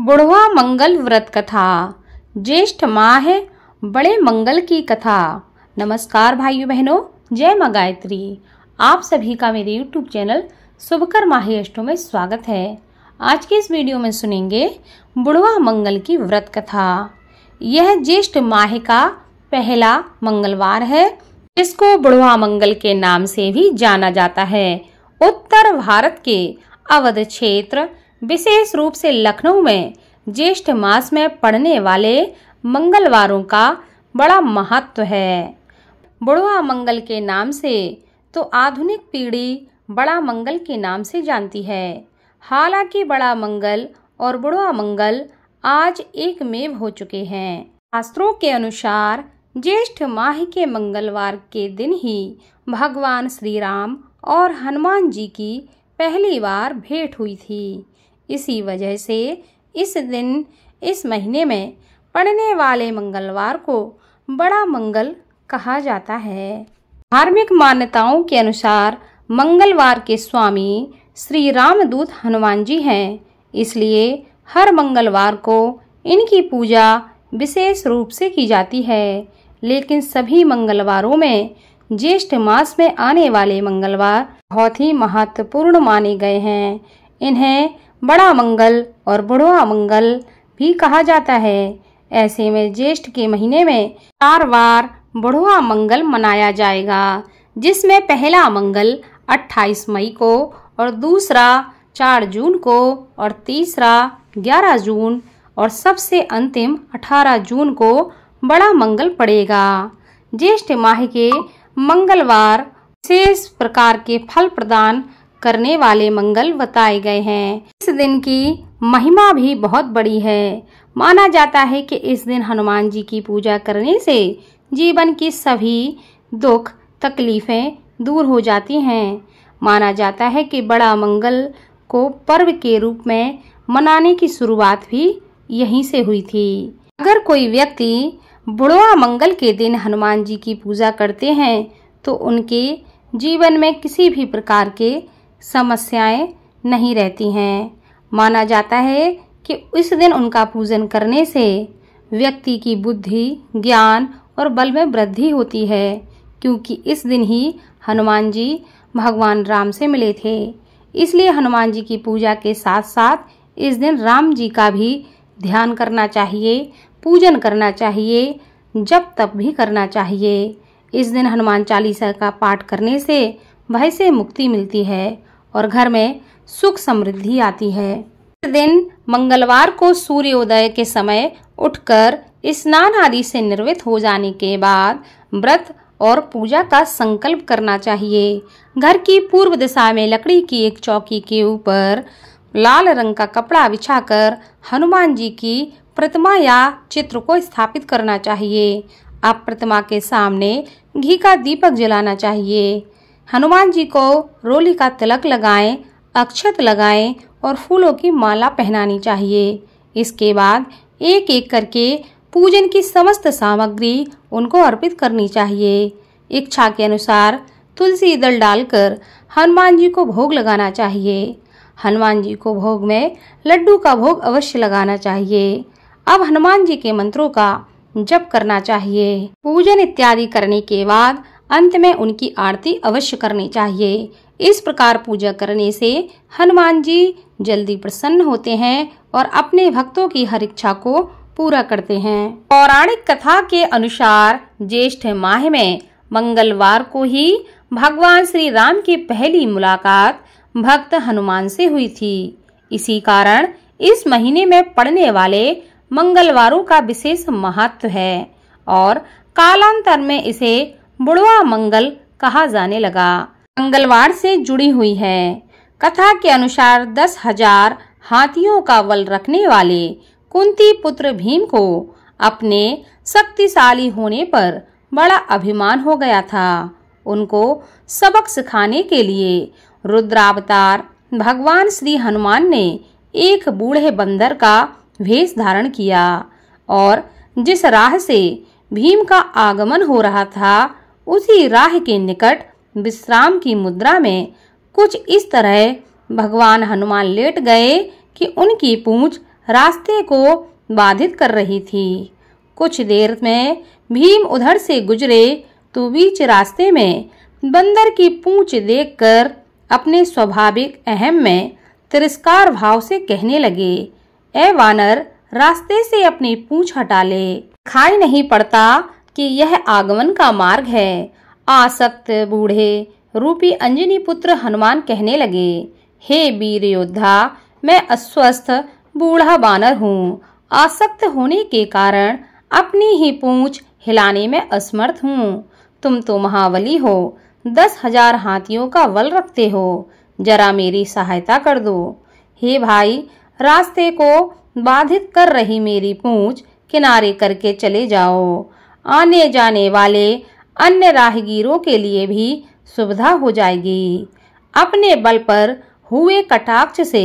बुढ़वा मंगल व्रत कथा, ज्येष्ठ माह बड़े मंगल की कथा। नमस्कार भाइयों बहनों, जय मां गायत्री। आप सभी का मेरे YouTube चैनल शुभकर माही अष्टों में स्वागत है। आज के इस वीडियो में सुनेंगे बुढ़वा मंगल की व्रत कथा। यह ज्येष्ठ माह का पहला मंगलवार है, जिसको बुढ़वा मंगल के नाम से भी जाना जाता है। उत्तर भारत के अवध क्षेत्र, विशेष रूप से लखनऊ में ज्येष्ठ मास में पड़ने वाले मंगलवारों का बड़ा महत्व है। बुढ़वा मंगल के नाम से तो आधुनिक पीढ़ी बड़ा मंगल के नाम से जानती है। हालांकि बड़ा मंगल और बुढ़वा मंगल आज एक मेव हो चुके हैं। शास्त्रों के अनुसार ज्येष्ठ माह के मंगलवार के दिन ही भगवान श्री राम और हनुमान जी की पहली बार भेंट हुई थी। इसी वजह से इस दिन, इस महीने में पड़ने वाले मंगलवार को बड़ा मंगल कहा जाता है। धार्मिक मान्यताओं के अनुसार मंगलवार के स्वामी श्री रामदूत हनुमान जी हैं, इसलिए हर मंगलवार को इनकी पूजा विशेष रूप से की जाती है। लेकिन सभी मंगलवारों में ज्येष्ठ मास में आने वाले मंगलवार बहुत ही महत्वपूर्ण माने गए हैं। इन्हें बड़ा मंगल और बुढ़वा मंगल भी कहा जाता है। ऐसे में ज्येष्ठ के महीने में 4 बार बुढ़वा मंगल मनाया जाएगा, जिसमें पहला मंगल 28 मई को और दूसरा 4 जून को और तीसरा 11 जून और सबसे अंतिम 18 जून को बड़ा मंगल पड़ेगा। ज्येष्ठ माह के मंगलवार विशेष प्रकार के फल प्रदान करने वाले मंगल बताए गए हैं। इस दिन की महिमा भी बहुत बड़ी है। माना जाता है कि इस दिन हनुमान जी की पूजा करने से जीवन की सभी दुख तकलीफें दूर हो जाती हैं। माना जाता है कि बड़ा मंगल को पर्व के रूप में मनाने की शुरुआत भी यहीं से हुई थी। अगर कोई व्यक्ति बुढ़वा मंगल के दिन हनुमान जी की पूजा करते हैं तो उनके जीवन में किसी भी प्रकार के समस्याएं नहीं रहती हैं। माना जाता है कि इस दिन उनका पूजन करने से व्यक्ति की बुद्धि, ज्ञान और बल में वृद्धि होती है, क्योंकि इस दिन ही हनुमान जी भगवान राम से मिले थे। इसलिए हनुमान जी की पूजा के साथ साथ इस दिन राम जी का भी ध्यान करना चाहिए, पूजन करना चाहिए, जप तप भी करना चाहिए। इस दिन हनुमान चालीसा का पाठ करने से भय से मुक्ति मिलती है और घर में सुख समृद्धि आती है। इस दिन मंगलवार को सूर्योदय के समय उठकर स्नान आदि से निर्वृत्त हो जाने के बाद व्रत और पूजा का संकल्प करना चाहिए। घर की पूर्व दिशा में लकड़ी की एक चौकी के ऊपर लाल रंग का कपड़ा बिछाकर हनुमान जी की प्रतिमा या चित्र को स्थापित करना चाहिए। आप प्रतिमा के सामने घी का दीपक जलाना चाहिए। हनुमान जी को रोली का तिलक लगाएं, अक्षत लगाएं और फूलों की माला पहनानी चाहिए। इसके बाद एक एक करके पूजन की समस्त सामग्री उनको अर्पित करनी चाहिए। इच्छा के अनुसार तुलसी दल डालकर हनुमान जी को भोग लगाना चाहिए। हनुमान जी को भोग में लड्डू का भोग अवश्य लगाना चाहिए। अब हनुमान जी के मंत्रों का जप करना चाहिए। पूजन इत्यादि करने के बाद अंत में उनकी आरती अवश्य करनी चाहिए। इस प्रकार पूजा करने से हनुमान जी जल्दी प्रसन्न होते हैं और अपने भक्तों की हर इच्छा को पूरा करते हैं। पौराणिक कथा के अनुसार ज्येष्ठ माह में मंगलवार को ही भगवान श्री राम की पहली मुलाकात भक्त हनुमान से हुई थी। इसी कारण इस महीने में पड़ने वाले मंगलवारों का विशेष महत्व है और कालांतर में इसे बुढ़वा मंगल कहा जाने लगा। मंगलवार से जुड़ी हुई है। कथा के अनुसार 10,000 हाथियों का बल रखने वाले कुंती पुत्र भीम को अपने शक्तिशाली होने पर बड़ा अभिमान हो गया था। उनको सबक सिखाने के लिए रुद्रावतार भगवान श्री हनुमान ने एक बूढ़े बंदर का वेश धारण किया और जिस राह से भीम का आगमन हो रहा था उसी राह के निकट विश्राम की मुद्रा में कुछ इस तरह भगवान हनुमान लेट गए कि उनकी पूंछ रास्ते को बाधित कर रही थी। कुछ देर में भीम उधर से गुजरे तो बीच रास्ते में बंदर की पूंछ देखकर अपने स्वाभाविक अहम में तिरस्कार भाव से कहने लगे, ए वानर, रास्ते से अपनी पूंछ हटा ले। दिखाई नहीं पड़ता कि यह आगमन का मार्ग है। आसक्त बूढ़े रूपी अंजनी पुत्र हनुमान कहने लगे, हे वीर योद्धा, मैं अस्वस्थ बूढ़ा बानर हूँ। आसक्त होने के कारण अपनी ही पूंछ हिलाने में असमर्थ हूँ। तुम तो महाबली हो, 10,000 हाथियों का बल रखते हो, जरा मेरी सहायता कर दो। हे भाई, रास्ते को बाधित कर रही मेरी पूंछ किनारे करके चले जाओ। आने जाने वाले अन्य राहगीरों के लिए भी सुविधा हो जाएगी। अपने बल पर हुए कटाक्ष से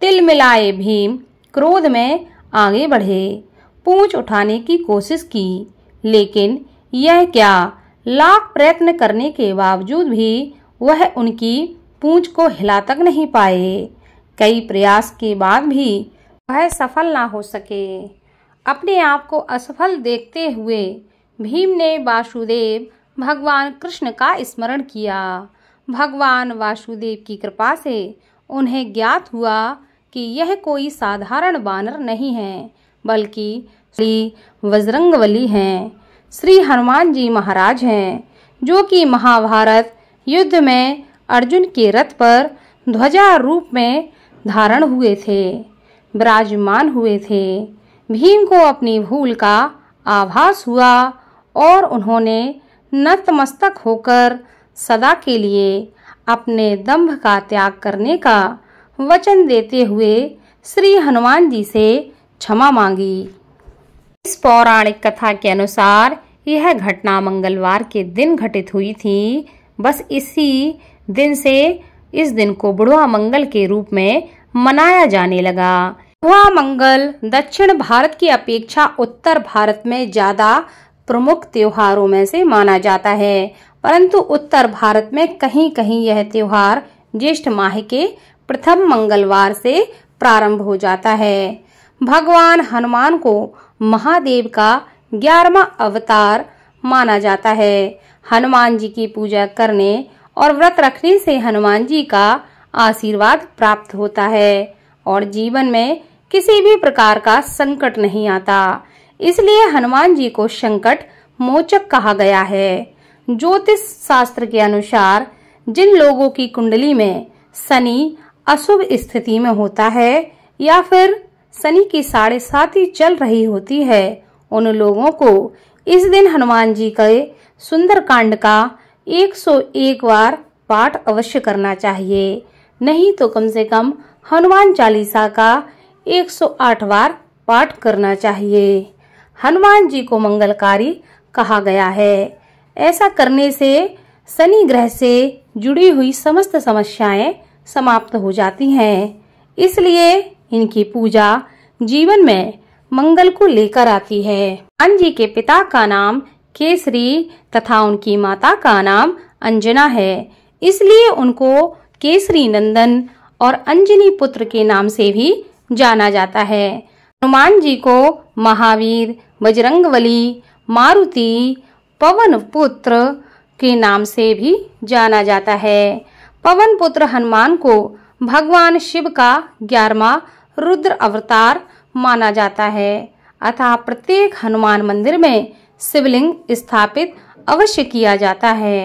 तिलमिलाए भीम क्रोध में आगे बढ़े। पूंछ उठाने की कोशिश की, लेकिन यह क्या, लाख प्रयत्न करने के बावजूद भी वह उनकी पूंछ को हिला तक नहीं पाए। कई प्रयास के बाद भी वह सफल ना हो सके। अपने आप को असफल देखते हुए भीम ने वासुदेव भगवान कृष्ण का स्मरण किया। भगवान वासुदेव की कृपा से उन्हें ज्ञात हुआ कि यह कोई साधारण बानर नहीं है, बल्कि श्री बजरंगबली हैं। श्री हनुमान जी महाराज हैं, जो कि महाभारत युद्ध में अर्जुन के रथ पर ध्वजा रूप में धारण हुए थे, विराजमान हुए थे। भीम को अपनी भूल का आभास हुआ और उन्होंने नतमस्तक होकर सदा के लिए अपने दंभ का त्याग करने का वचन देते हुए श्री हनुमान जी से क्षमा मांगी। इस पौराणिक कथा के अनुसार यह घटना मंगलवार के दिन घटित हुई थी। बस इसी दिन से इस दिन को बुढ़वा मंगल के रूप में मनाया जाने लगा। बुढ़वा मंगल दक्षिण भारत की अपेक्षा उत्तर भारत में ज्यादा प्रमुख त्योहारों में से माना जाता है, परंतु उत्तर भारत में कहीं कहीं यह त्योहार ज्येष्ठ माह के प्रथम मंगलवार से प्रारंभ हो जाता है। भगवान हनुमान को महादेव का 11वां अवतार माना जाता है। हनुमान जी की पूजा करने और व्रत रखने से हनुमान जी का आशीर्वाद प्राप्त होता है और जीवन में किसी भी प्रकार का संकट नहीं आता। इसलिए हनुमान जी को संकट मोचक कहा गया है। ज्योतिष शास्त्र के अनुसार जिन लोगों की कुंडली में शनि अशुभ स्थिति में होता है या फिर शनि की 7.5 चल रही होती है, उन लोगों को इस दिन हनुमान जी के सुंदरकांड का 101 बार पाठ अवश्य करना चाहिए, नहीं तो कम से कम हनुमान चालीसा का 108 बार पाठ करना चाहिए। हनुमान जी को मंगलकारी कहा गया है। ऐसा करने से शनि ग्रह से जुड़ी हुई समस्त समस्याएं समाप्त हो जाती हैं। इसलिए इनकी पूजा जीवन में मंगल को लेकर आती है। हनुमान जी के पिता का नाम केसरी तथा उनकी माता का नाम अंजना है, इसलिए उनको केसरी नंदन और अंजनी पुत्र के नाम से भी जाना जाता है। हनुमान जी को महावीर, बजरंगबली, मारुति, पवन पुत्र के नाम से भी जाना जाता है। पवन पुत्र हनुमान को भगवान शिव का 11वां रुद्र अवतार माना जाता है। अतः प्रत्येक हनुमान मंदिर में शिवलिंग स्थापित अवश्य किया जाता है।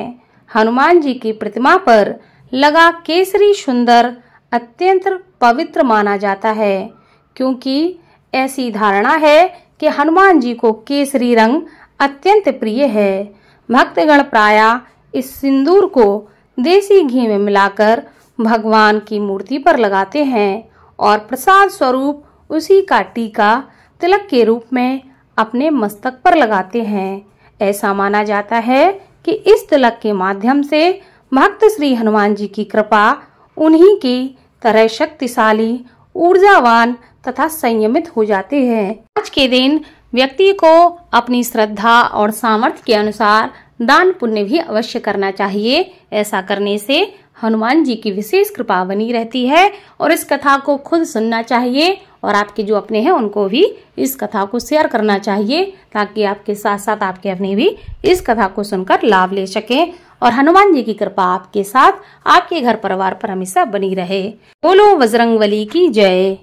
हनुमान जी की प्रतिमा पर लगा केसरी सुंदर अत्यंत पवित्र माना जाता है, क्योंकि ऐसी धारणा है कि हनुमान जी को केसरी रंग अत्यंत प्रिय है। भक्तगण प्रायः इस सिंदूर को देसी घी में मिलाकर भगवान की मूर्ति पर लगाते हैं और प्रसाद स्वरूप उसी का टीका तिलक के रूप में अपने मस्तक पर लगाते हैं। ऐसा माना जाता है कि इस तिलक के माध्यम से भक्त श्री हनुमान जी की कृपा उन्हीं की तरह शक्तिशाली, ऊर्जावान तथा संयमित हो जाते हैं। आज के दिन व्यक्ति को अपनी श्रद्धा और सामर्थ्य के अनुसार दान पुण्य भी अवश्य करना चाहिए। ऐसा करने से हनुमान जी की विशेष कृपा बनी रहती है और इस कथा को खुद सुनना चाहिए और आपके जो अपने हैं उनको भी इस कथा को शेयर करना चाहिए, ताकि आपके साथ साथ आपके अपने भी इस कथा को सुनकर लाभ ले सकें और हनुमान जी की कृपा आपके साथ, आपके घर परिवार पर हमेशा बनी रहे। बोलो बजरंगबली की जय।